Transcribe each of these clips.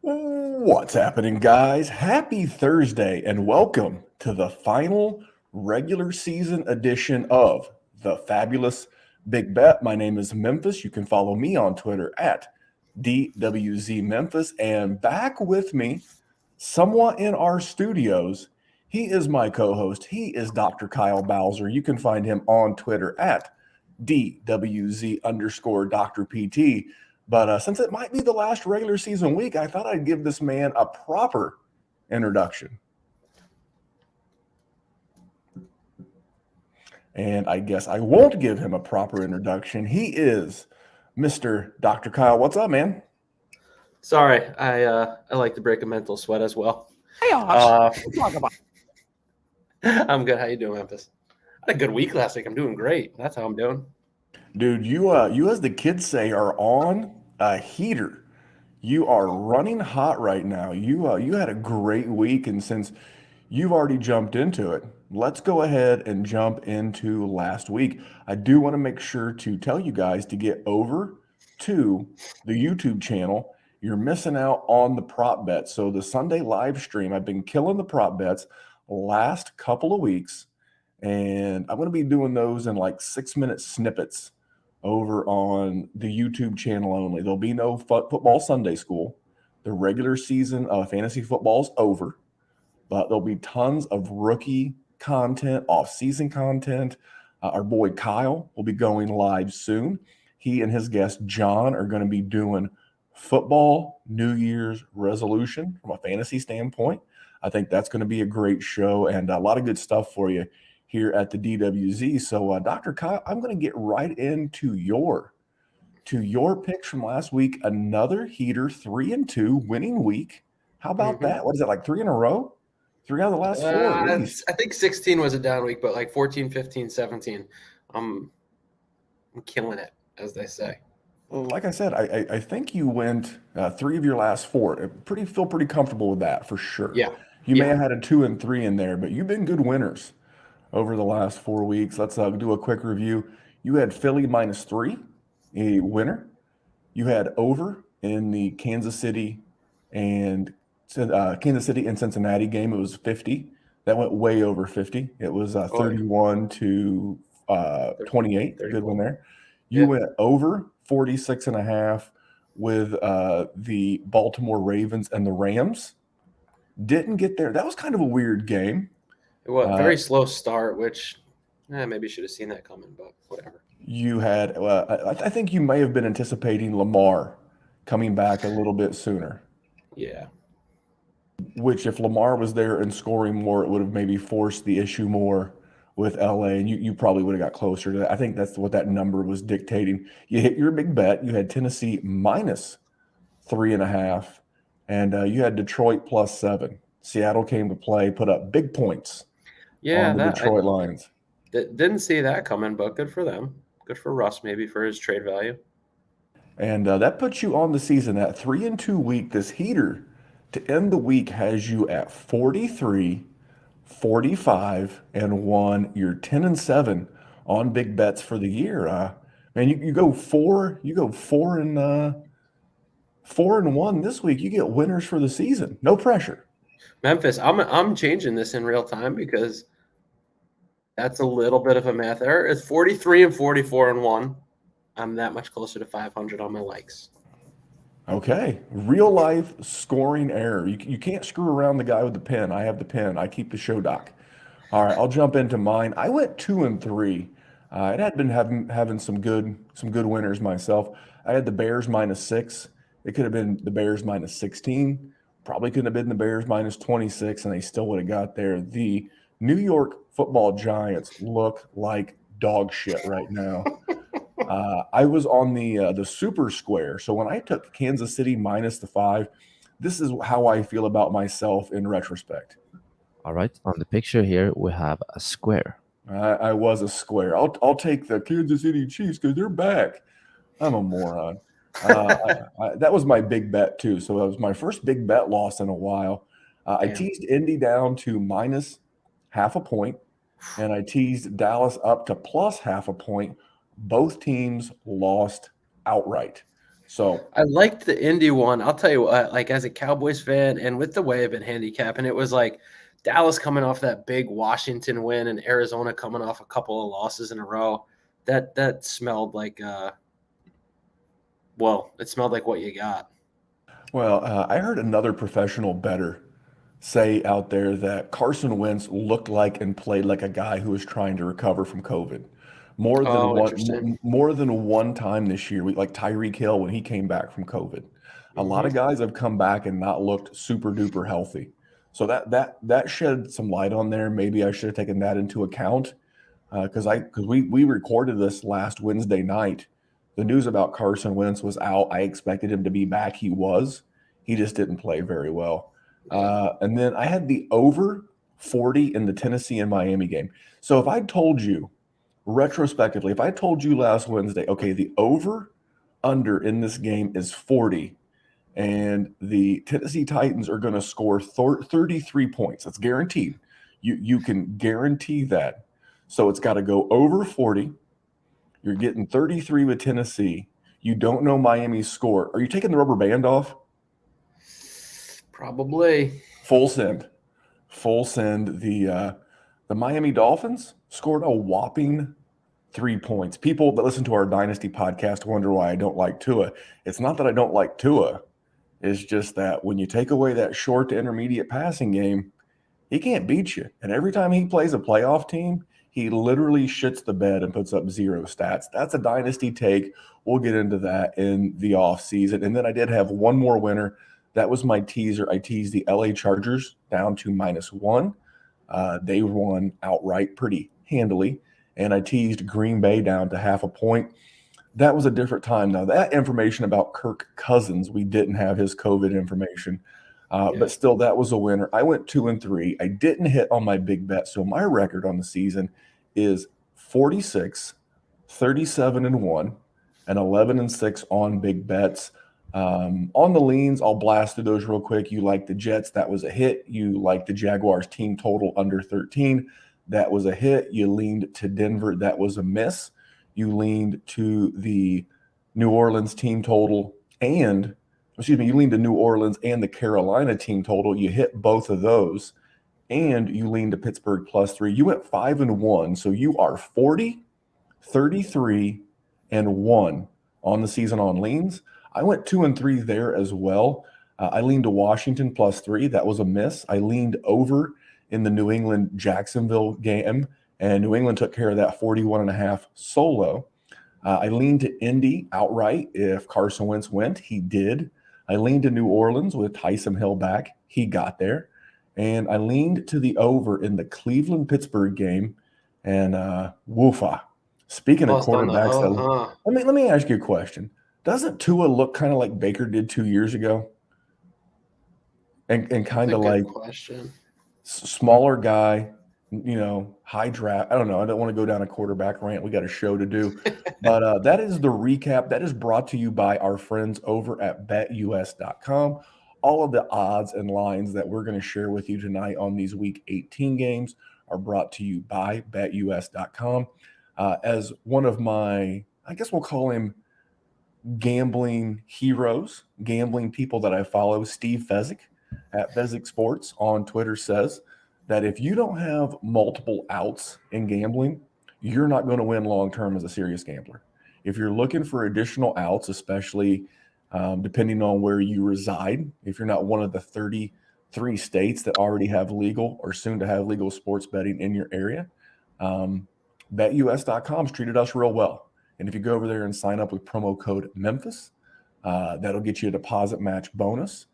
What's happening, guys? Happy Thursday, and welcome to the final regular season edition of the Fabulous Big Bet. My name is Memphis. You can follow me on Twitter at DWZMemphis. And back with me, somewhat in our studios, he is my co-host. He is Dr. Kyle Bowser. You can find him on Twitter at DWZ_Dr. PT. But since it might be the last regular season week, I thought I'd give this man a proper introduction. And I guess I won't give him a proper introduction. He is Mr. Dr. Kyle. What's up, man? Sorry, I like to break a mental sweat as well. Hey, talk about. I'm good. How you doing, Memphis? I had a good week last week. I'm doing great. That's how I'm doing. Dude, you as the kids say, are on a heater. You are running hot right now. You had a great week, and since you've already jumped into it, let's go ahead and jump into last week. I do want to make sure to tell you guys to get over to the YouTube channel. You're missing out on the prop bets. So the Sunday live stream, I've been killing the prop bets last couple of weeks, and I'm going to be doing those in like 6-minute snippets over on the YouTube channel only. There'll be no football Sunday school. The regular season of fantasy football is over, but there'll be tons of rookie content, off-season content. Our boy Kyle will be going live soon. He and his guest John are going to be doing football New Year's resolution from a fantasy standpoint. I think that's going to be a great show and a lot of good stuff for you here at the DWZ. So, Dr. Kyle, I'm going to get right into your picks from last week. Another heater, 3-2 winning week. How about that? What is it, like 3 in a row? 3 out of the last 4 at least. I think 16 was a down week, but like 14, 15, 17. I'm killing it, as they say. Like I said, I think you went 3 of your last 4. Feel pretty comfortable with that for sure. Yeah. You may have had a 2 and 3 in there, but you've been good winners over the last 4 weeks. Let's do a quick review. You had Philly -3, a winner. You had over in the Kansas City and Cincinnati game. It was 50. That went way over 50. It was 31 to 28. Good one there. You went over 46.5 with the Baltimore Ravens and the Rams. Didn't get there. That was kind of a weird game. It was a very slow start, which maybe should have seen that coming, but whatever. You had, I think you may have been anticipating Lamar coming back a little bit sooner. Yeah. Which, if Lamar was there and scoring more, it would have maybe forced the issue more with LA, and you probably would have got closer to that. I think that's what that number was dictating. You hit your big bet. You had Tennessee -3.5, and you had Detroit +7. Seattle came to play, put up big points. Yeah, on the Detroit Lions. Didn't see that coming, but good for them. Good for Russ, maybe, for his trade value. And that puts you on the season at 3-2 week. This heater to end the week has you at 43, 45-1. You're 10-7 on big bets for the year. Man, you go 4-1 this week. You get winners for the season. No pressure. Memphis, I'm changing this in real time because that's a little bit of a math error. It's 43 and 44-1. I'm that much closer to 500 on my likes. Okay. Real life scoring error. You can't screw around the guy with the pen. I have the pen. I keep the show doc. All right, I'll jump into mine. I went 2 and 3. It had been having some good winners myself. I had the Bears -6. It could have been the Bears -16. Probably couldn't have been the Bears -26, and they still would have got there. The New York Football Giants look like dog shit right now. I was on the super square. So when I took Kansas City -5, this is how I feel about myself in retrospect. All right, on the picture here we have a square. I was a square. I'll take the Kansas City Chiefs because they're back. I'm a moron. That was my big bet too. So that was my first big bet loss in a while. I teased Indy down to -0.5 point, and I teased Dallas up to +0.5 point. Both teams lost outright. So I liked the Indy one. I'll tell you what, like as a Cowboys fan and with the way I've been handicapping, it was like Dallas coming off that big Washington win and Arizona coming off a couple of losses in a row. That smelled like it smelled like what you got. well, I heard another professional bettor say out there that Carson Wentz looked like and played like a guy who was trying to recover from COVID. Oh, interesting. More than one time this year, like Tyreek Hill when he came back from COVID. A lot Mhm. of guys have come back and not looked super duper healthy. So that shed some light on there. Maybe I should have taken that into account because we recorded this last Wednesday night. The news about Carson Wentz was out. I expected him to be back. He was. He just didn't play very well. Yeah. And then I had the over 40 in the Tennessee and Miami game. So if I told you retrospectively, if I told you last Wednesday, okay, the over under in this game is 40 and the Tennessee Titans are going to score 33 points. That's guaranteed. You can guarantee that. So it's got to go over 40. You're getting 33 with Tennessee. You don't know Miami's score. Are you taking the rubber band off? Probably. Full send. Full send. The Miami Dolphins scored a whopping 3 points. People that listen to our Dynasty podcast wonder why I don't like Tua. It's not that I don't like Tua. It's just that when you take away that short to intermediate passing game, he can't beat you. And every time he plays a playoff team, he literally shits the bed and puts up zero stats. That's a dynasty take. We'll get into that in the offseason. And then I did have one more winner. That was my teaser. I teased the LA Chargers down to -1. They won outright pretty handily. And I teased Green Bay down to half a point. That was a different time. Now, that information about Kirk Cousins, we didn't have his COVID information. But still, that was a winner. I went 2-3. I didn't hit on my big bet. So my record on the season is 46, 37-1, and 11-6 on big bets. On the leans, I'll blast through those real quick. You like the Jets, that was a hit. You like the Jaguars team total under 13, that was a hit. You leaned to Denver, that was a miss. You leaned to the New Orleans team total you leaned to New Orleans and the Carolina team total. You hit both of those, and you leaned to Pittsburgh +3. You went 5-1, so you are 40, 33-1 on the season on leans. I went 2-3 there as well. I leaned to Washington +3. That was a miss. I leaned over in the New England Jacksonville game, and New England took care of that 41.5 solo. I leaned to Indy outright if Carson Wentz went. He did. I leaned to New Orleans with Taysom Hill back. He got there. And I leaned to the over in the Cleveland-Pittsburgh game. And woofa. Speaking of quarterbacks, let me ask you a question. Doesn't Tua look kind of like Baker did 2 years ago? And kind of like question. Smaller guy, high draft. I don't know. I don't want to go down a quarterback rant. We got a show to do. But that is the recap. That is brought to you by our friends over at betus.com. All of the odds and lines that we're going to share with you tonight on these Week 18 games are brought to you by betus.com. As one of my, I guess we'll call him gambling heroes, gambling people that I follow, Steve Fezzik at Fezzik Sports on Twitter says that if you don't have multiple outs in gambling, you're not going to win long-term as a serious gambler. If you're looking for additional outs, especially depending on where you reside, if you're not one of the 33 states that already have legal or soon to have legal sports betting in your area, betus.com's treated us real well. And if you go over there and sign up with promo code Memphis, that'll get you a deposit match bonus,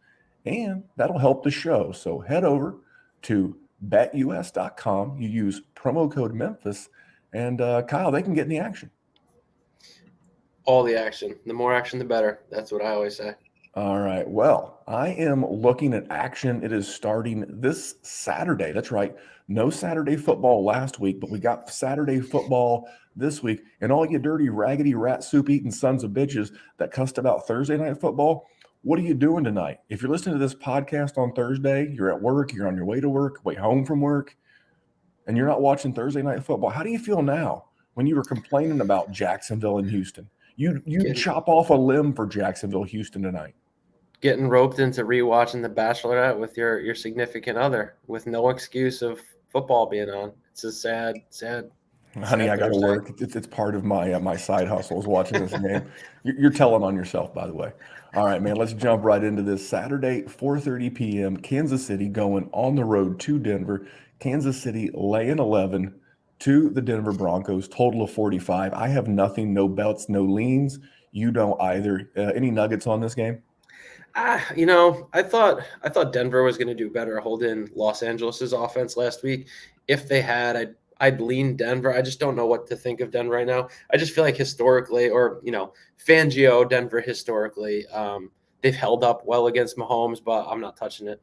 and that'll help the show. So head over to betus.com. You use promo code Memphis, and Kyle, they can get in the action. All the action. The more action, the better. That's what I always say. All right. Well, I am looking at action. It is starting this Saturday. That's right. No Saturday football last week, but we got Saturday football this week. And all you dirty, raggedy, rat soup eating sons of bitches that cussed about Thursday night football, what are you doing tonight? If you're listening to this podcast on Thursday, you're at work, you're on your way to work, way home from work, and you're not watching Thursday night football, how do you feel now when you were complaining about Jacksonville and Houston? You'd Getting chop off a limb for Jacksonville, Houston tonight. getting roped into rewatching The Bachelorette with your significant other with no excuse of football being on. It's a sad Honey, I got to Thursday. work. It's part of my side hustles watching this game. You're telling on yourself, by the way. All right, man. Let's jump right into this. Saturday, 4:30 p.m. Kansas City going on the road to Denver. Kansas City laying 11 to the Denver Broncos. Total of 45. I have nothing, no belts, no leans. You don't either. Any nuggets on this game? I thought Denver was going to do better holding Los Angeles's offense last week. If they had, I'd lean Denver. I just don't know what to think of Denver right now. I just feel like historically, or Fangio, Denver historically, they've held up well against Mahomes, but I'm not touching it.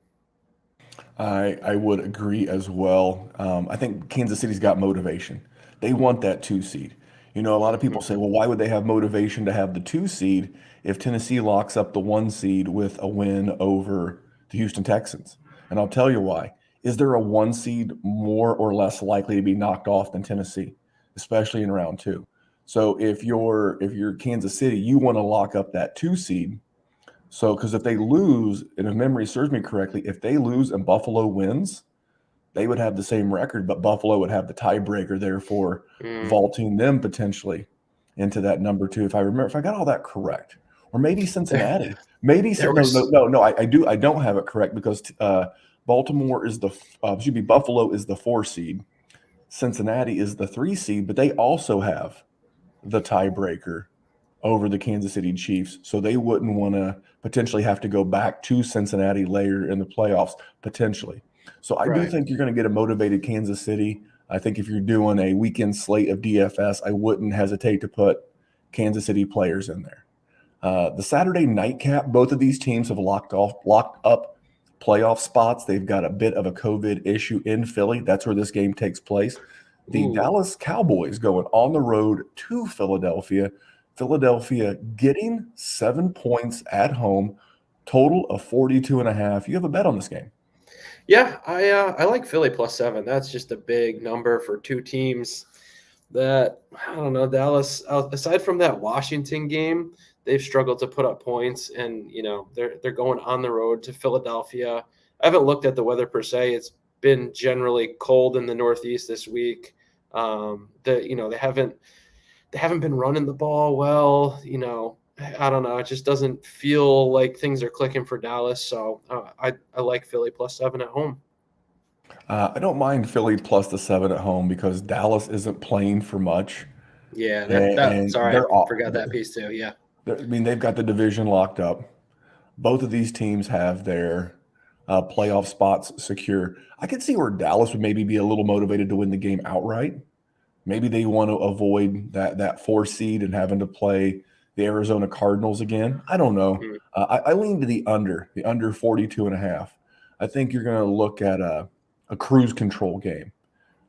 I would agree as well. I think Kansas City's got motivation. They want that 2 seed. A lot of people say, well, why would they have motivation to have the 2 seed if Tennessee locks up the 1 seed with a win over the Houston Texans? And I'll tell you why. Is there a 1 seed more or less likely to be knocked off than Tennessee, especially in round 2? So if you're Kansas City, you want to lock up that 2 seed. So, because if they lose, and if memory serves me correctly, if they lose and Buffalo wins, they would have the same record, but Buffalo would have the tiebreaker, therefore vaulting them potentially into that number 2. If I got all that correct, or maybe Cincinnati, no, I don't have it correct because Buffalo is the 4 seed, Cincinnati is the 3 seed, but they also have the tiebreaker over the Kansas City Chiefs. So they wouldn't want to potentially have to go back to Cincinnati later in the playoffs, potentially. So I do think you're going to get a motivated Kansas City. I think if you're doing a weekend slate of DFS, I wouldn't hesitate to put Kansas City players in there. The Saturday nightcap, both of these teams have locked up playoff spots. They've got a bit of a COVID issue in Philly. That's where this game takes place. The Dallas Cowboys going on the road to Philadelphia. Philadelphia getting 7 points at home, total of 42.5. You have a bet on this game? Yeah, I like Philly +7. That's just a big number for two teams that, I don't know, Dallas, aside from that Washington game, they've struggled to put up points, and they're going on the road to Philadelphia. I haven't looked at the weather per se. It's been generally cold in the Northeast this week. They haven't been running the ball well. I don't know. It just doesn't feel like things are clicking for Dallas. So I like Philly +7 at home. I don't mind Philly plus the 7 at home because Dallas isn't playing for much. Yeah, And sorry, they're I forgot that piece too. Yeah. they've got the division locked up. Both of these teams have their playoff spots secure. I could see where Dallas would maybe be a little motivated to win the game outright. Maybe they want to avoid that 4 seed and having to play the Arizona Cardinals again. I don't know. I lean to the under 42.5. I think you're going to look at a cruise control game.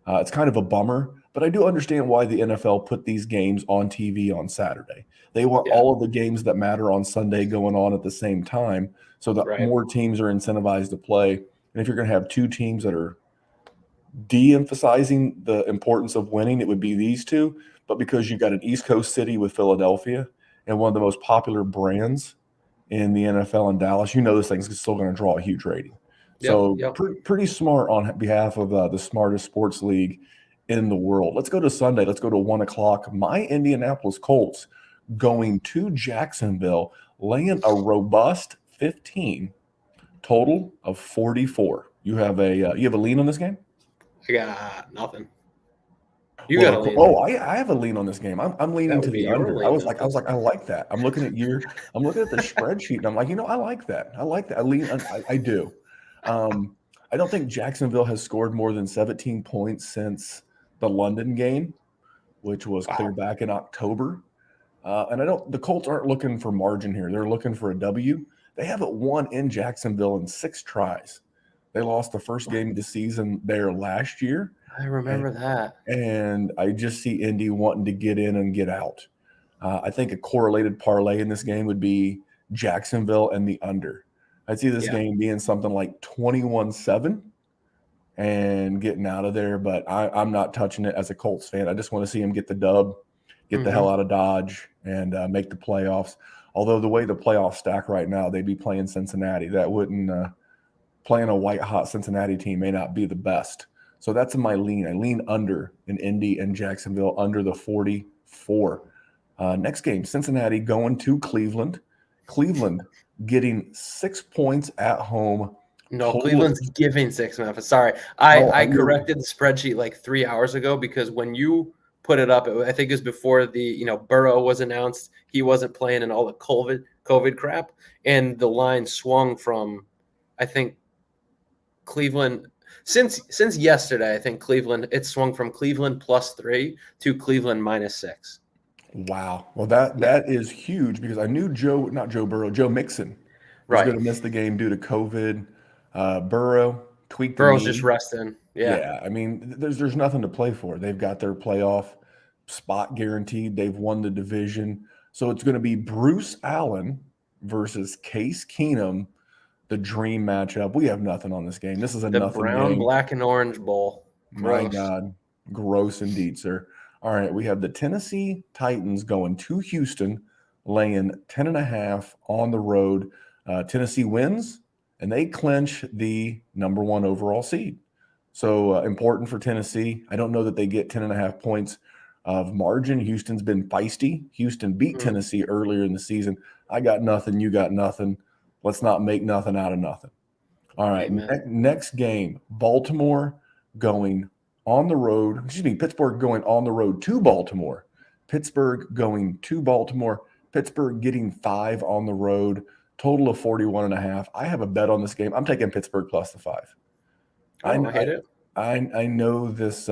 It's kind of a bummer, but I do understand why the NFL put these games on TV on Saturday. They want all of the games that matter on Sunday going on at the same time so that more teams are incentivized to play. And if you're going to have two teams that are de-emphasizing the importance of winning, it would be these two. But because you got an East Coast city with Philadelphia and one of the most popular brands in the NFL in Dallas, this thing's still going to draw a huge rating. So pretty smart on behalf of the smartest sports league in the world. Let's go to Sunday. Let's go to 1 o'clock. My Indianapolis Colts going to Jacksonville, laying a robust 15, total of 44. You have a lean on this game? I got nothing. You got a lean. Oh, I have a lean on this game. I'm leaning to the under. I was like, I like that. I'm looking at the spreadsheet, and I'm like, I like that. I like that. I do. I don't think Jacksonville has scored more than 17 points since the London game, which was clear back in October. And the Colts aren't looking for margin here. They're looking for a W. They haven't won in Jacksonville in 6 tries. They lost the first game of the season there last year. I remember that. And I just see Indy wanting to get in and get out. I think a correlated parlay in this game would be Jacksonville and the under. I'd see this game being something like 21-7 and getting out of there, but I'm not touching it as a Colts fan. I just want to see him get the dub, get the hell out of Dodge and make the playoffs. Although the way the playoffs stack right now, they'd be playing Cincinnati. That wouldn't playing a white hot Cincinnati team may not be the best. So that's my lean. I lean under in Indy and Jacksonville under the 44. Next game, Cincinnati going to Cleveland. Cleveland getting 6 points at home. No, Cleveland's giving 6 Memphis. Sorry. I corrected the spreadsheet like 3 hours ago because when you put it up, I think it was before the, Burrow was announced. He wasn't playing and all the COVID crap. And the line swung from, I think, Cleveland since yesterday. I think it swung from Cleveland +3 to Cleveland -6. Wow. Well, that is huge because I knew Joe Mixon was going to miss the game due to COVID. Burrow tweaked the Burrow's knee. just resting. Yeah. I mean, there's nothing to play for. They've got their playoff spot guaranteed. They've won the division. So it's going to be Bruce Allen versus Case Keenum, the dream matchup. We have nothing on this game. This is a the nothing brown, game. black, and orange bowl. My God. Gross indeed, sir. All right, we have the Tennessee Titans going to Houston, laying 10.5 on the road. Tennessee wins, and they clinch the number 1 overall seed. So important for Tennessee. I don't know that they get 10.5 points of margin. Houston's been feisty. Houston beat Tennessee earlier in the season. I got nothing. You got nothing. Let's not make nothing out of nothing. All right, next game, Baltimore going on the road. Pittsburgh going on the road to Baltimore. Pittsburgh going to Baltimore. Pittsburgh getting 5 on the road. Total of 41.5. I have a bet on this game. I'm taking Pittsburgh plus the 5. I hate it. I know this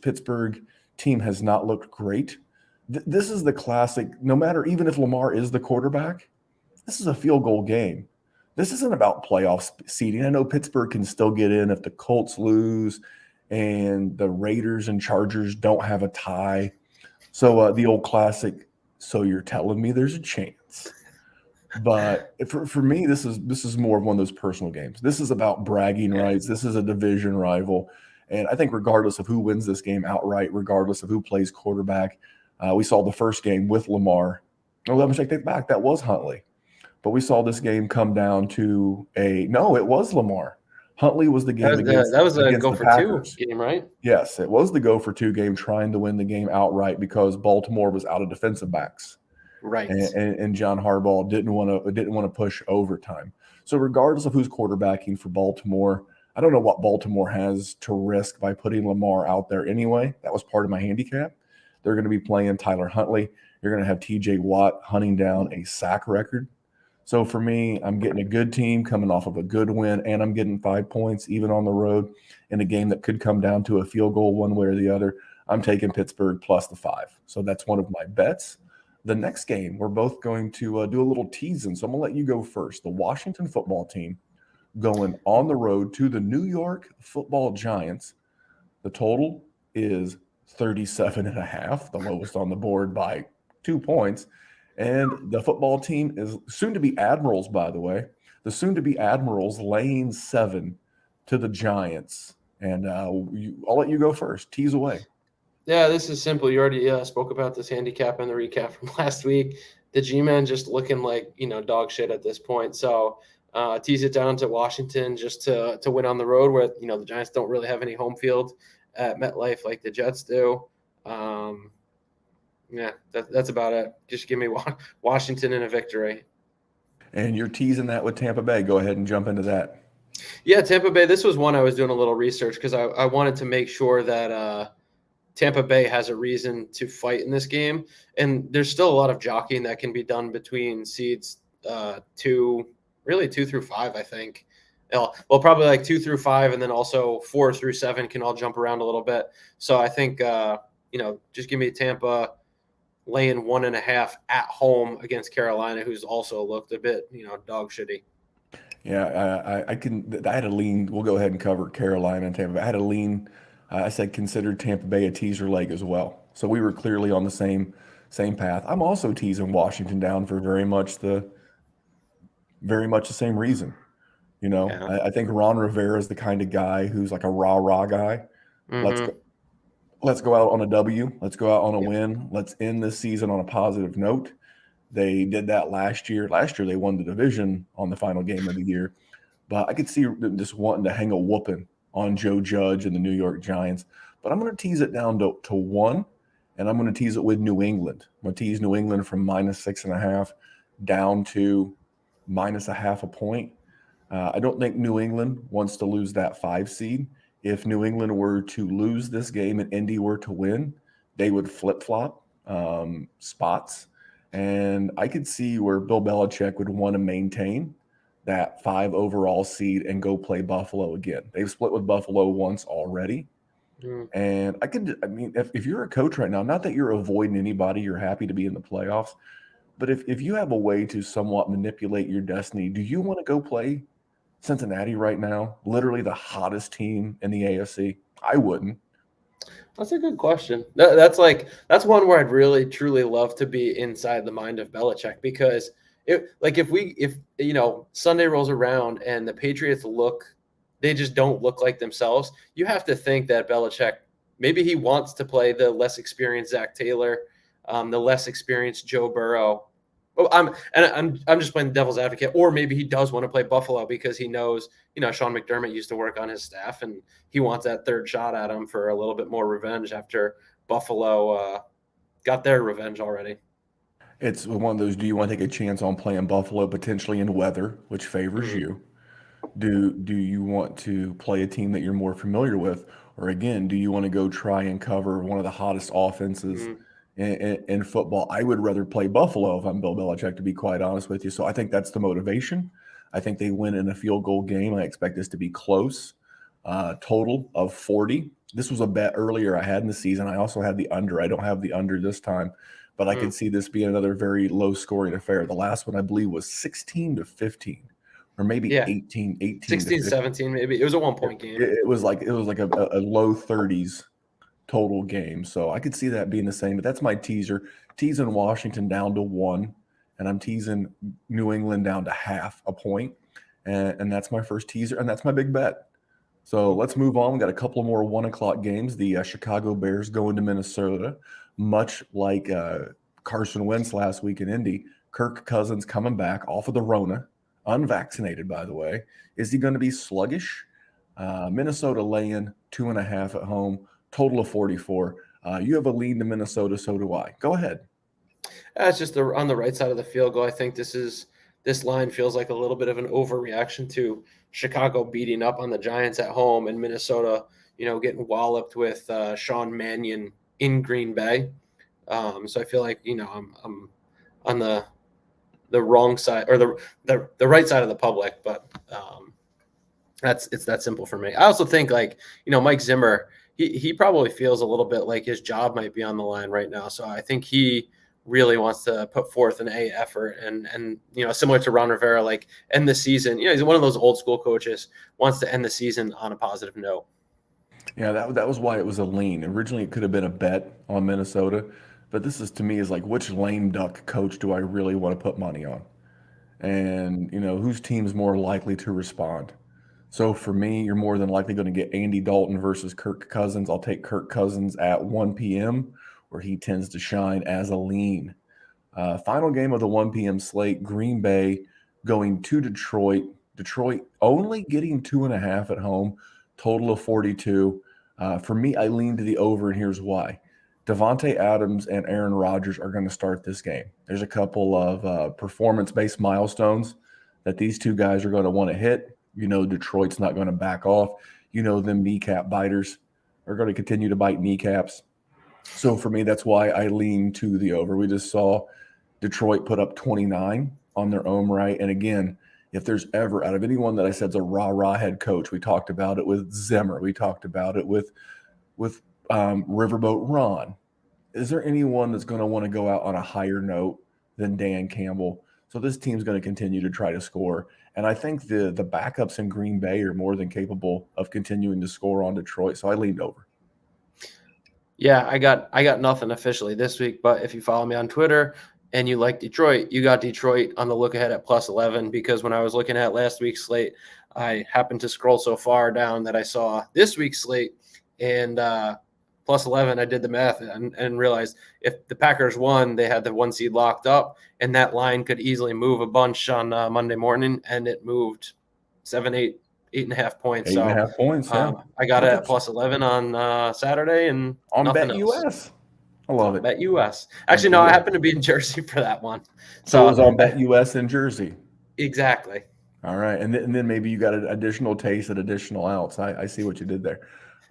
Pittsburgh team has not looked great. This is the classic. No matter, even if Lamar is the quarterback, this is a field goal game. This isn't about playoff seeding. I know Pittsburgh can still get in if the Colts lose and the Raiders and Chargers don't have a tie. So the old classic, so you're telling me there's a chance. But for me, this is more of one of those personal games. This is about bragging rights. This is a division rival. And I think regardless of who wins this game outright, regardless of who plays quarterback, we saw the first game with Lamar. Oh, let me take that back. That was Huntley. But we saw this game come down to it was Lamar. Huntley was the game that was a go the for Packers. 2 game, right? Yes, it was the go for 2 game, trying to win the game outright because Baltimore was out of defensive backs. Right. And John Harbaugh didn't want to push overtime. So regardless of who's quarterbacking for Baltimore, I don't know what Baltimore has to risk by putting Lamar out there anyway. That was part of my handicap. They're going to be playing Tyler Huntley. You're going to have TJ Watt hunting down a sack record. So for me, I'm getting a good team coming off of a good win, and I'm getting 5 points even on the road in a game that could come down to a field goal one way or the other. I'm taking Pittsburgh plus the 5. So that's one of my bets. The next game, we're both going to do a little teasing. So I'm going to let you go first. The Washington football team going on the road to the New York Football Giants. The total is 37.5, the lowest on the board by 2 points. And the football team is soon to be Admirals, by the way. The soon to be Admirals laying 7 to the Giants. And I'll let you go first. Tease away. Yeah, this is simple. You already spoke about this handicap and the recap from last week. The G-Man just looking like, dog shit at this point. So tease it down to Washington just to win on the road where, the Giants don't really have any home field at MetLife like the Jets do. Yeah, that's about it. Just give me Washington in a victory. And you're teasing that with Tampa Bay. Go ahead and jump into that. Yeah, Tampa Bay. This was one I was doing a little research because I wanted to make sure that Tampa Bay has a reason to fight in this game. And there's still a lot of jockeying that can be done between seeds 2 through 5, I think. Well, probably like 2 through 5, and then also 4 through 7 can all jump around a little bit. So I think, just give me Tampa laying 1.5 at home against Carolina, who's also looked a bit, dog shitty. Yeah, I had a lean. We'll go ahead and cover Carolina and Tampa Bay. I had a lean. I said consider Tampa Bay a teaser leg as well. So we were clearly on the same path. I'm also teasing Washington down for very much the same reason. I think Ron Rivera is the kind of guy who's like a rah-rah guy. Mm-hmm. Let's go out on a W. Let's go out on a Yep. win. Let's end this season on a positive note. They did that last year. Last year, they won the division on the final game of the year. But I could see them just wanting to hang a whooping on Joe Judge and the New York Giants. But I'm going to tease it down to 1, and I'm going to tease it with New England. I'm going to tease New England from -6.5 down to -0.5 point. I don't think New England wants to lose that 5 seed. If New England were to lose this game and Indy were to win, they would flip-flop spots. And I could see where Bill Belichick would want to maintain that 5 overall seed and go play Buffalo again. They've split with Buffalo once already. And I mean, if you're a coach right now, not that you're avoiding anybody, you're happy to be in the playoffs. But if you have a way to somewhat manipulate your destiny, do you want to go play Cincinnati right now? Literally the hottest team in the AFC? I wouldn't. That's a good question. That's one where I'd really truly love to be inside the mind of Belichick, because if Sunday rolls around and the Patriots they just don't look like themselves. You have to think that Belichick, maybe he wants to play the less experienced Zach Taylor, the less experienced Joe Burrow. Oh, I'm just playing the devil's advocate, or maybe he does want to play Buffalo because he knows, Sean McDermott used to work on his staff and he wants that third shot at him for a little bit more revenge after Buffalo got their revenge already. It's one of those, do you want to take a chance on playing Buffalo potentially in weather, which favors you? Do you want to play a team that you're more familiar with? Or again, do you want to go try and cover one of the hottest offenses in football? I would rather play Buffalo if I'm Bill Belichick, to be quite honest with you. So I think that's the motivation. I think they win in a field goal game. I expect this to be close. Total of 40. This was a bet earlier I had in the season. I also had the under. I don't have the under this time, but I could see this being another very low scoring affair. The last one I believe was 16-15. Or maybe 18 16, 17, maybe. It was a 1-point game. It was like a low 30s total game. So I could see that being the same. But that's my teaser. Teasing Washington down to 1, and I'm teasing New England down to 0.5 point. And that's my first teaser, and that's my big bet. So let's move on. We got a couple more 1:00 games. The Chicago Bears going to Minnesota, much like Carson Wentz last week in Indy. Kirk Cousins coming back off of the Rona. Unvaccinated, by the way. Is he going to be sluggish? Minnesota laying 2.5 at home, total of 44. You have a lean to Minnesota, so do I. Go ahead. It's just on the right side of the field goal. I think this line feels like a little bit of an overreaction to Chicago beating up on the Giants at home and Minnesota, getting walloped with Sean Mannion in Green Bay. So I feel like, I'm on the wrong side, or the right side of the public, but it's that simple for me. I also think Mike Zimmer, he probably feels a little bit like his job might be on the line right now. So I think he really wants to put forth an A effort and similar to Ron Rivera, end the season. He's one of those old school coaches, wants to end the season on a positive note. Yeah, that was why it was a lean. Originally it could have been a bet on Minnesota. But this is, to me, is like, which lame duck coach do I really want to put money on? And, whose team's more likely to respond? So for me, you're more than likely going to get Andy Dalton versus Kirk Cousins. I'll take Kirk Cousins at 1 p.m., where he tends to shine as a lean. Final game of the 1 p.m. slate, Green Bay going to Detroit. Detroit only getting 2.5 at home, total of 42. For me, I lean to the over, and here's why. Devontae Adams and Aaron Rodgers are going to start this game. There's a couple of performance-based milestones that these two guys are going to want to hit. Detroit's not going to back off. Them kneecap biters are going to continue to bite kneecaps. So for me, that's why I lean to the over. We just saw Detroit put up 29 on their own right. And again, if there's ever, out of anyone that I said is a rah-rah head coach, we talked about it with Zimmer. We talked about it with Riverboat Ron. Is there anyone that's going to want to go out on a higher note than Dan Campbell? So this team's going to continue to try to score. And I think the backups in Green Bay are more than capable of continuing to score on Detroit. So I leaned over. Yeah, I got nothing officially this week, but if you follow me on Twitter and you like Detroit, you got Detroit on the look ahead at +11, because when I was looking at last week's slate, I happened to scroll so far down that I saw this week's slate, and plus 11, I did the math and realized if the Packers won, they had the 1 seed locked up, and that line could easily move a bunch on Monday morning, and it moved 7, 8.5 points. 8.5 points, yeah. I got it at Perfect. plus 11 on Saturday, and On nothing Bet else. US. I love it. Bet US. Actually, no, I happen to be in Jersey for that one. So it was on Bet US in Jersey. Exactly. All right. And then maybe you got an additional taste and additional outs. I see what you did there.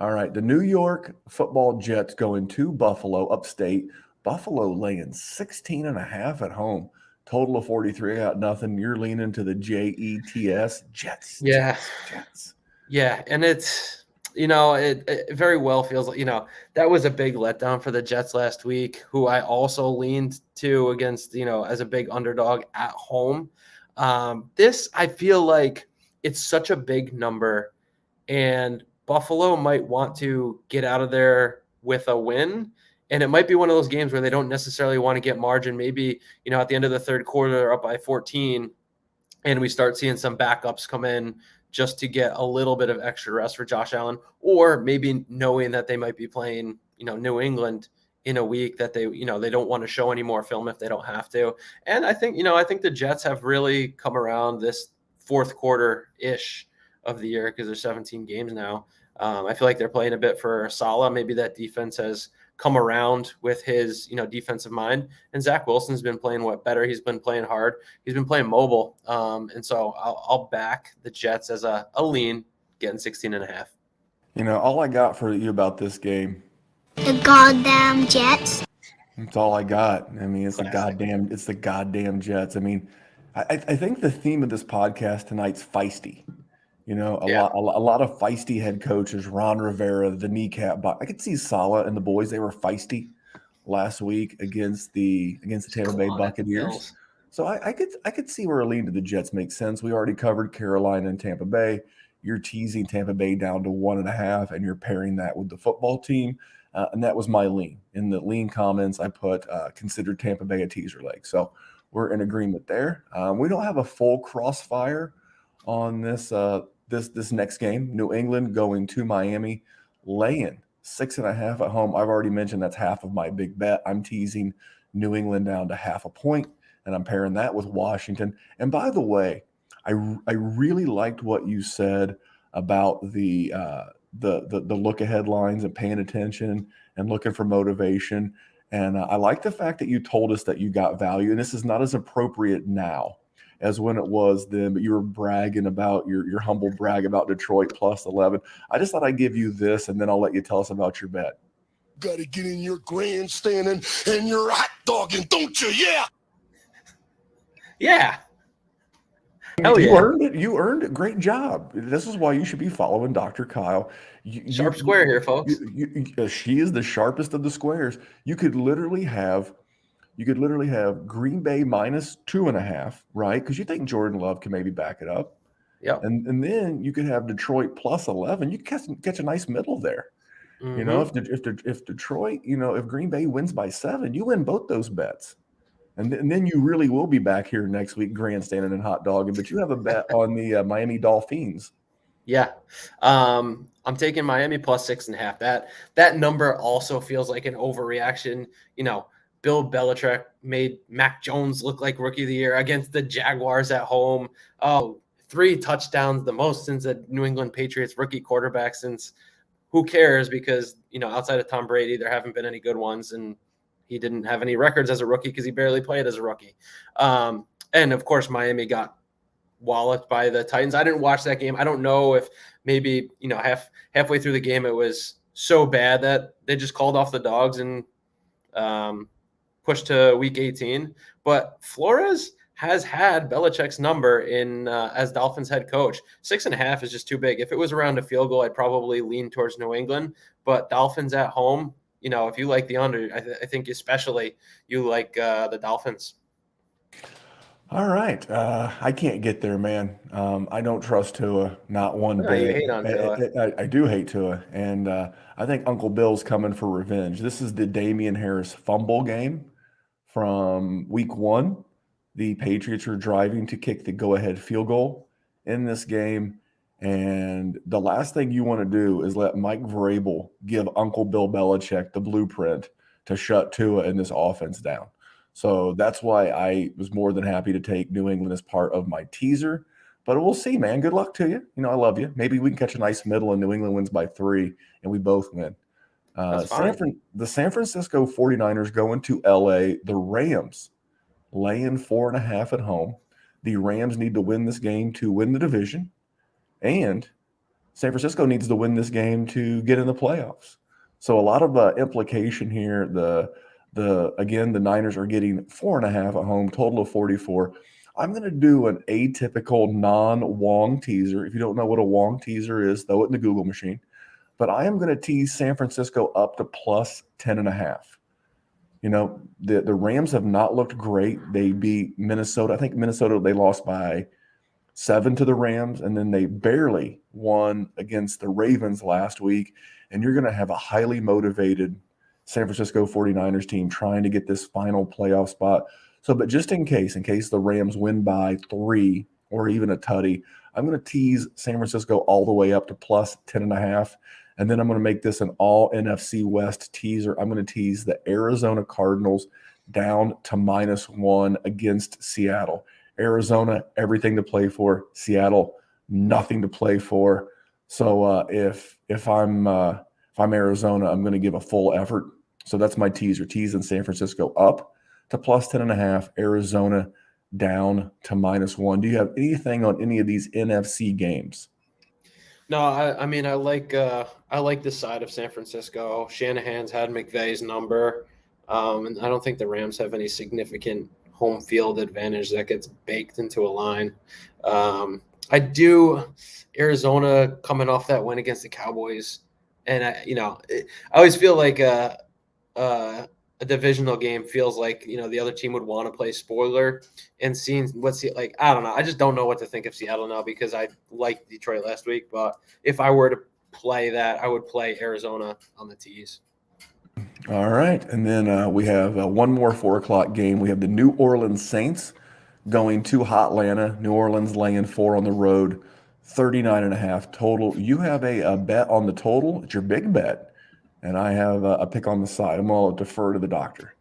All right. The New York Football Jets going to Buffalo, upstate. Buffalo laying 16.5 at home. Total of 43. I got nothing. You're leaning to the Jets. Jets. Yeah. Jets. Yeah. And it's, it very well feels like, that was a big letdown for the Jets last week, who I also leaned to against, as a big underdog at home. This, I feel like it's such a big number, and Buffalo might want to get out of there with a win. And it might be one of those games where they don't necessarily want to get margin. Maybe, at the end of the third quarter, they're up by 14, and we start seeing some backups come in just to get a little bit of extra rest for Josh Allen, or maybe knowing that they might be playing, New England in a week that they don't want to show any more film if they don't have to. And I think the Jets have really come around this fourth quarter-ish of the year because there's 17 games now. I feel like they're playing a bit for Saleh. Maybe that defense has come around with his, defensive mind. And Zach Wilson's been playing better. He's been playing hard. He's been playing mobile. And so I'll back the Jets as a lean, getting 16.5. All I got for you about this game. The goddamn Jets. That's all I got. I mean, it's Classic. the goddamn Jets. I mean, I think the theme of this podcast tonight's feisty. A lot of feisty head coaches. Ron Rivera, the kneecap. I could see Saleh and the boys. They were feisty last week against the Tampa Bay Buccaneers. So I could see where a lean to the Jets makes sense. We already covered Carolina and Tampa Bay. You're teasing Tampa Bay down to 1.5, and you're pairing that with the football team. And that was my lean. In the lean comments, I put consider Tampa Bay a teaser leg. So we're in agreement there. We don't have a full crossfire on this this next game. New England going to Miami, laying 6.5 at home. I've already mentioned that's half of my big bet. I'm teasing New England down to 0.5 point, and I'm pairing that with Washington. And by the way, I really liked what you said about the look ahead lines and paying attention and looking for motivation. And I like the fact that you told us that you got value. And this is not as appropriate now as when it was then, but you were bragging about your humble brag about Detroit plus 11. I just thought I'd give you this, and then I'll let you tell us about your bet. Got to get in your grandstanding and your hot dogging, don't you? Yeah. Yeah. You earned it. You earned it. Great job. This is why you should be following Dr. Kyle. Sharp square here, folks. She is the sharpest of the squares. You could literally have Green Bay minus 2.5, right? Because you think Jordan Love can maybe back it up. Yeah. And then you could have Detroit plus 11. You catch a nice middle there. Mm-hmm. If Detroit, if Green Bay wins by 7, you win both those bets. And then you really will be back here next week grandstanding and hot dogging. But you have a bet on the Miami Dolphins. Yeah. I'm taking Miami plus 6.5. That number also feels like an overreaction. Bill Belichick made Mac Jones look like rookie of the year against the Jaguars at home. 3 touchdowns, the most since the New England Patriots rookie quarterback since who cares? Because, outside of Tom Brady, there haven't been any good ones. And he didn't have any records as a rookie because he barely played as a rookie. And of course, Miami got walloped by the Titans. I didn't watch that game. I don't know if maybe, halfway through the game, it was so bad that they just called off the dogs and pushed to week 18. But Flores has had Belichick's number in as Dolphins head coach. 6.5 is just too big. If it was around a field goal, I'd probably lean towards New England. But Dolphins at home, if you like the under, I think especially you like the Dolphins. All right. I can't get there, man. I don't trust Tua, not one bit. You hate on Tua. I do hate Tua. And I think Uncle Bill's coming for revenge. This is the Damian Harris fumble game from week 1. The Patriots are driving to kick the go-ahead field goal in this game. And the last thing you want to do is let Mike Vrabel give Uncle Bill Belichick the blueprint to shut Tua in this offense down. So that's why I was more than happy to take New England as part of my teaser. But we'll see, man. Good luck to you. I love you. Maybe we can catch a nice middle and New England wins by 3 and we both win. That's fine. The San Francisco 49ers go into LA. The Rams laying 4.5 at home. The Rams need to win this game to win the division. And San Francisco needs to win this game to get in the playoffs. So a lot of implication here. Again, the Niners are getting 4.5 at home, total of 44. I'm going to do an atypical non-Wong teaser. If you don't know what a Wong teaser is, throw it in the Google machine. But I am going to tease San Francisco up to plus 10.5. The Rams have not looked great. They beat Minnesota. I think Minnesota, they lost by 7 to the Rams, and then they barely won against the Ravens last week. And you're going to have a highly motivated San Francisco 49ers team trying to get this final playoff spot. So, but just in case the Rams win by 3 or even a tutty, I'm going to tease San Francisco all the way up to plus 10.5. And then I'm going to make this an all NFC West teaser. I'm going to tease the Arizona Cardinals down to -1 against Seattle. Arizona, everything to play for. Seattle, nothing to play for. So if I'm Arizona, I'm going to give a full effort. So that's my teaser. Teasing San Francisco up to plus 10.5. Arizona down to -1. Do you have anything on any of these NFC games? No, I mean I like the side of San Francisco. Shanahan's had McVay's number, and I don't think the Rams have any significant home field advantage that gets baked into a line. I do Arizona coming off that win against the Cowboys, and I always feel like a divisional game feels like the other team would want to play spoiler, and seeing I don't know. I just don't know what to think of Seattle now because I liked Detroit last week, but if I were to play that, I would play Arizona on the tees. All right, and then we have one more 4 o'clock game. We have the New Orleans Saints going to Hotlanta. New Orleans laying 4 on the road, 39.5 total. You have a bet on the total. It's your big bet, and I have a pick on the side. I'm going to defer to the doctor.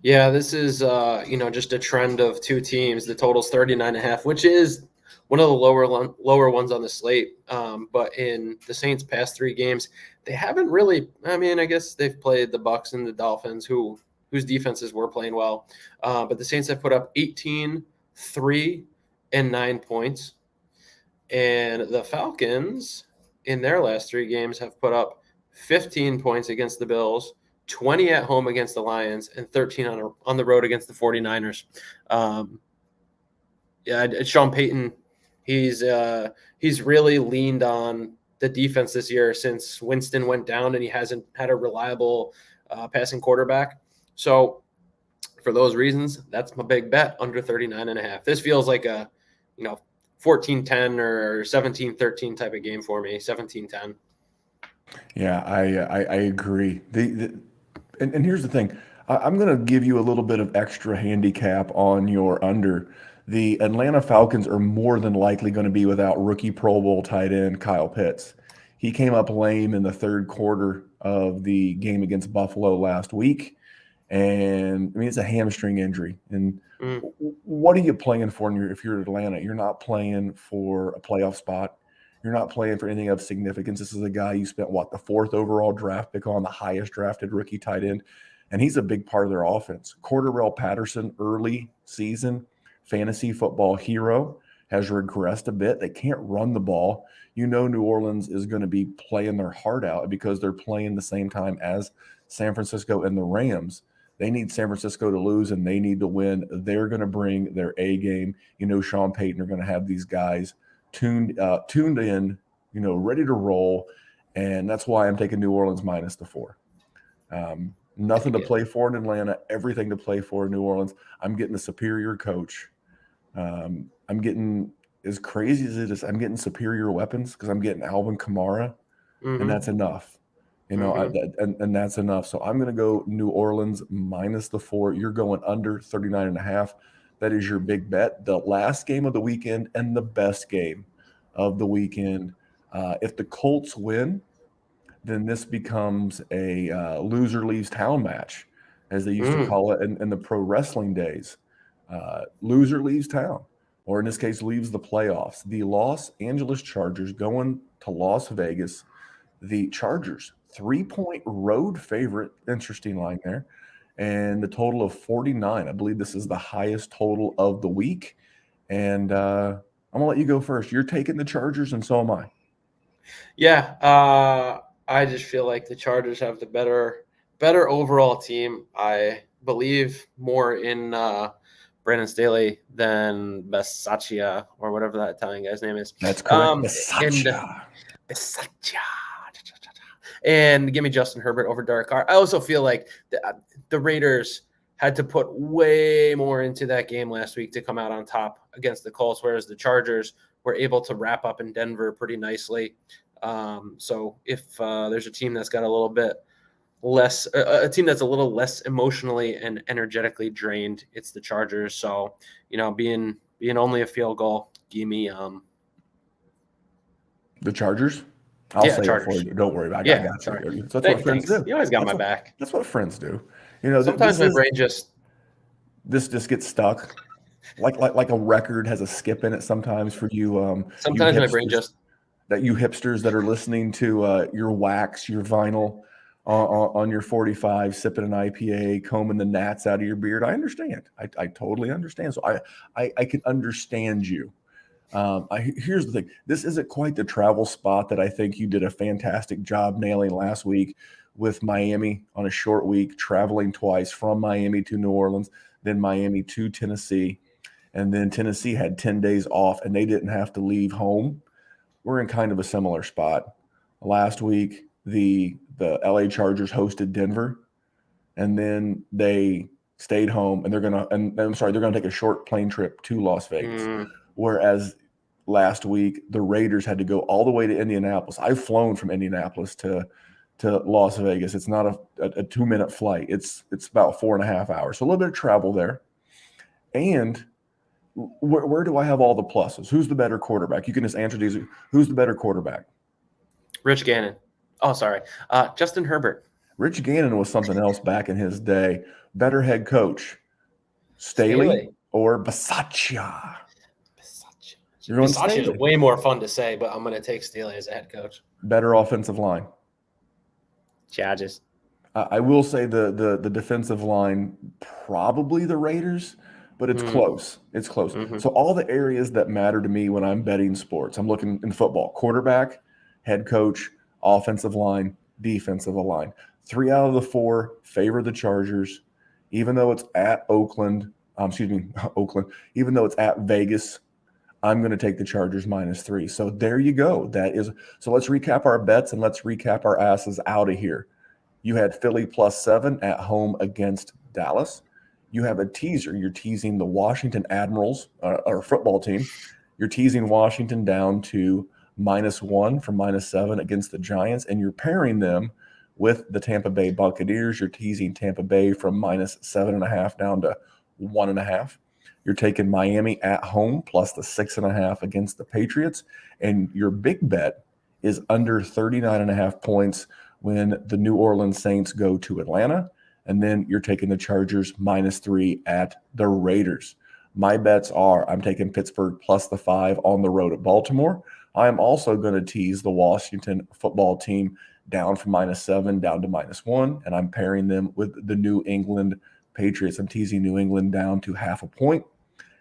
Yeah, this is just a trend of two teams. The total's 39.5, which is one of the lower ones on the slate. But in the Saints' past 3 games, they haven't really. I mean, I guess they've played the Bucs and the Dolphins, whose defenses were playing well. But the Saints have put up 18, 3, and 9 points, and the Falcons in their last 3 games have put up 15 points against the Bills, 20 at home against the Lions, and 13 on the road against the 49ers. Sean Payton, he's really leaned on the defense this year since Winston went down, and he hasn't had a reliable passing quarterback. So for those reasons, that's my big bet, under 39.5. This feels like a 14-10 or 17-13 type of game for me, 17-10. Yeah, I agree. And here's the thing. I'm going to give you a little bit of extra handicap on your under. The Atlanta Falcons are more than likely going to be without rookie Pro Bowl tight end Kyle Pitts. He came up lame in the 3rd quarter of the game against Buffalo last week. And I mean, it's a hamstring injury. And what are you playing for if you're Atlanta? You're not playing for a playoff spot. You're not playing for anything of significance. This is a guy you spent, the 4th overall draft pick on, the highest drafted rookie tight end. And he's a big part of their offense. Cordarrelle Patterson, early season fantasy football hero, has regressed a bit. They can't run the ball. New Orleans is going to be playing their heart out because they're playing the same time as San Francisco and the Rams. They need San Francisco to lose, and they need to win. They're going to bring their A game. Sean Payton are going to have these guys tuned in, ready to roll. And that's why I'm taking New Orleans minus the 4. Nothing to play for in Atlanta, everything to play for in New Orleans. I'm getting a superior coach. I'm getting, as crazy as it is, I'm getting superior weapons because I'm getting Alvin Kamara, and that's enough. And that's enough. So I'm going to go New Orleans minus the 4. You're going under 39.5. That is your big bet. The last game of the weekend and the best game of the weekend. If the Colts win, then this becomes a loser leaves town match, as they used to call it in the pro wrestling days. Loser leaves town, or in this case, leaves the playoffs. The Los Angeles Chargers going to Las Vegas. The Chargers, 3-point road favorite. Interesting line there. And the total of 49. I believe this is the highest total of the week. And I'm going to let you go first. You're taking the Chargers, and so am I. Yeah, I just feel like the Chargers have the better overall team. I believe more in Brandon Staley than Bisaccia, or whatever that Italian guy's name is. That's correct. Bisaccia. And give me Justin Herbert over Derek Carr. I also feel like the Raiders had to put way more into that game last week to come out on top against the Colts, whereas the Chargers were able to wrap up in Denver pretty nicely. So if there's a team that's got a little bit less, a team that's a little less emotionally and energetically drained, it's the Chargers. So, being only a field goal, give me the Chargers. I'll say Chargers. it for you. Don't worry about it. I got you. Sorry. That's what friends do. You always got my back. That's what friends do. Sometimes my brain just gets stuck, like a record has a skip in it. Sometimes for you, sometimes my brain just you hipsters that are listening to your wax, your vinyl on your 45, sipping an IPA, combing the gnats out of your beard. I understand. I totally understand. So I can understand you. Here's the thing. This isn't quite the travel spot that I think you did a fantastic job nailing last week with Miami on a short week, traveling twice from Miami to New Orleans, then Miami to Tennessee, and then Tennessee had 10 days off and they didn't have to leave home. We're in kind of a similar spot. Last week, the LA Chargers hosted Denver, and then they stayed home, and they're gonna take a short plane trip to Las Vegas. Whereas last week, the Raiders had to go all the way to Indianapolis. I've flown from Indianapolis to Las Vegas. It's not a 2-minute flight. It's about 4.5 hours. So a little bit of travel there. And where do I have all the pluses? Who's the better quarterback? You can just answer these. Who's the better quarterback? Rich Gannon. Oh, sorry. Justin Herbert. Rich Gannon was something else back in his day. Better head coach, Staley or Bisaccia? Bisaccia is way more fun to say, but I'm going to take Staley as a head coach. Better offensive line. Chargers. I will say the defensive line, probably the Raiders, but it's close. It's close. Mm-hmm. So all the areas that matter to me when I'm betting sports, I'm looking in football: quarterback, head coach, offensive line, defensive line. 3 out of the 4 favor the Chargers, even though it's at Oakland. Even though it's at Vegas, I'm going to take the Chargers -3. So there you go. So let's recap our bets and let's recap our asses out of here. You had Philly +7 at home against Dallas. You have a teaser. You're teasing the Washington Admirals, or football team. You're teasing Washington down to -1 from -7 against the Giants, and you're pairing them with the Tampa Bay Buccaneers. You're teasing Tampa Bay from -7.5 down to 1.5. You're taking Miami at home plus the 6.5 against the Patriots, and your big bet is under 39.5 points when the New Orleans Saints go to Atlanta, and then you're taking the Chargers -3 at the Raiders. My bets are I'm taking Pittsburgh plus the 5 on the road at Baltimore. I am also going to tease the Washington football team down from -7 down to -1, and I'm pairing them with the New England Patriots. I'm teasing New England down to 0.5 point,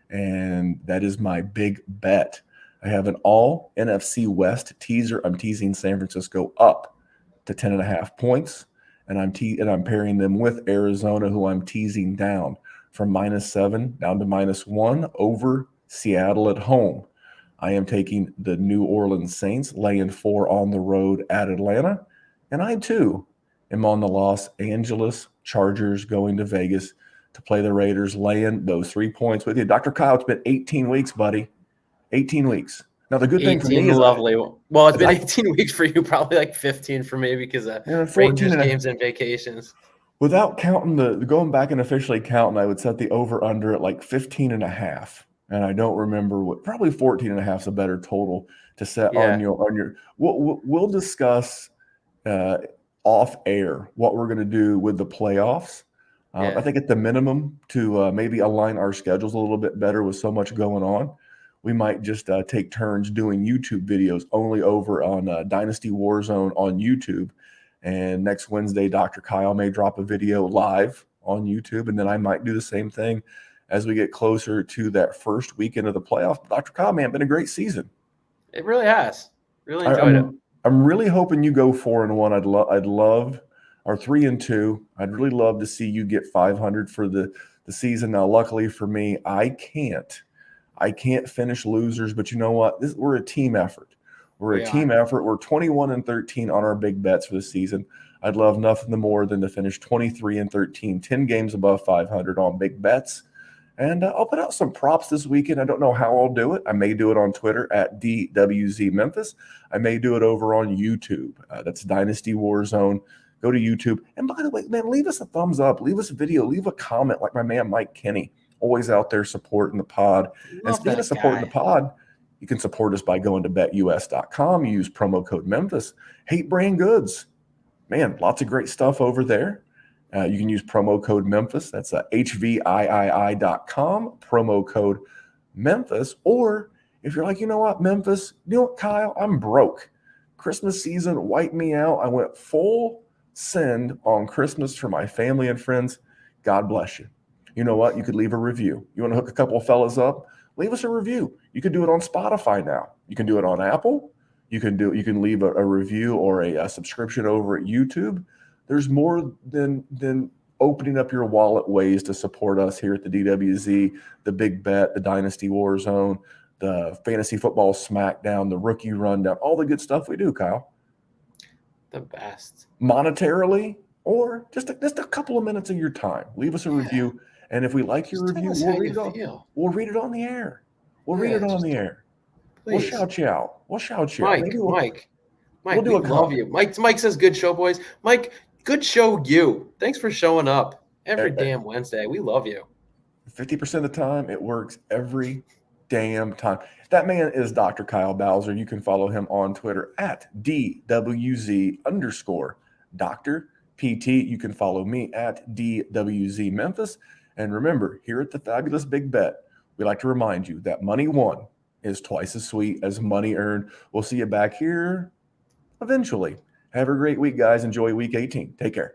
and that is my big bet. I have an all NFC West teaser. I'm teasing San Francisco up to 10.5 points, and I'm pairing them with Arizona, who I'm teasing down from -7 down to -1 over Seattle at home. I am taking the New Orleans Saints laying 4 on the road at Atlanta, and I too am on the Los Angeles Chargers going to Vegas to play the Raiders, laying those 3 points with you. Dr. Kyle, it's been 18 weeks, buddy. 18 weeks. Now, the good thing for me is lovely. Well, it's been 18 weeks for you, probably like 15 for me because of Rangers games and vacations. Without counting going back and officially counting, I would set the over-under at like 15.5. and I don't remember what. Probably 14.5 is a better total to set on Yeah. your. We'll discuss off air what we're going to do with the playoffs. Yeah. I think at the minimum to maybe align our schedules a little bit better with so much going on, we might just take turns doing YouTube videos only over on Dynasty Warzone on YouTube. And next Wednesday, Dr. Kyle may drop a video live on YouTube, and then I might do the same thing as we get closer to that first weekend of the playoffs. Dr. Kyle, man, been a great season. It really has. Really enjoyed it. I'm really hoping you go 4-1. I'd love, or 3-2. I'd really love to see you get 500 for the season. Now, luckily for me, I can't finish losers, but you know what? We're a team effort. We're a team effort. We're 21-13 on our big bets for the season. I'd love nothing more than to finish 23-13, 10 games above 500 on big bets. And I'll put out some props this weekend. I don't know how I'll do it. I may do it on Twitter at DWZ Memphis. I may do it over on YouTube. That's Dynasty Warzone. Go to YouTube. And by the way, man, leave us a thumbs up. Leave us a video. Leave a comment like my man Mike Kenny, always out there supporting the pod. And speaking of supporting the pod, you can support us by going to betus.com. Use promo code Memphis. Hate Brand Goods. Man, lots of great stuff over there. You can use promo code Memphis. That's HVIII.com, promo code Memphis. Or if you're like, you know what, Memphis, you know what, Kyle, I'm broke. Christmas season wiped me out. I went full send on Christmas for my family and friends. God bless you. You know what? You could leave a review. You want to hook a couple of fellas up? Leave us a review. You can do it on Spotify now. You can do it on Apple. You can leave a review or a subscription over at YouTube. There's more than opening up your wallet ways to support us here at the DWZ, the Big Bet, the Dynasty Warzone, the Fantasy Football Smackdown, the Rookie Rundown, all the good stuff we do, Kyle. The best. Monetarily or just a couple of minutes of your time. Leave us a review. And if we like your review, we'll read it on the air. We'll read it on the air. Please. We'll shout you out. Mike, we love you. Mike says, good show, boys. Mike, good show, you. Thanks for showing up every damn Wednesday. We love you. 50% of the time, it works every damn time. That man is Dr. Kyle Bowser. You can follow him on Twitter at DWZ_Dr. PT. You can follow me at DWZ Memphis. And remember, here at the Fabulous Big Bet, we like to remind you that money won is twice as sweet as money earned. We'll see you back here eventually. Have a great week, guys. Enjoy week 18. Take care.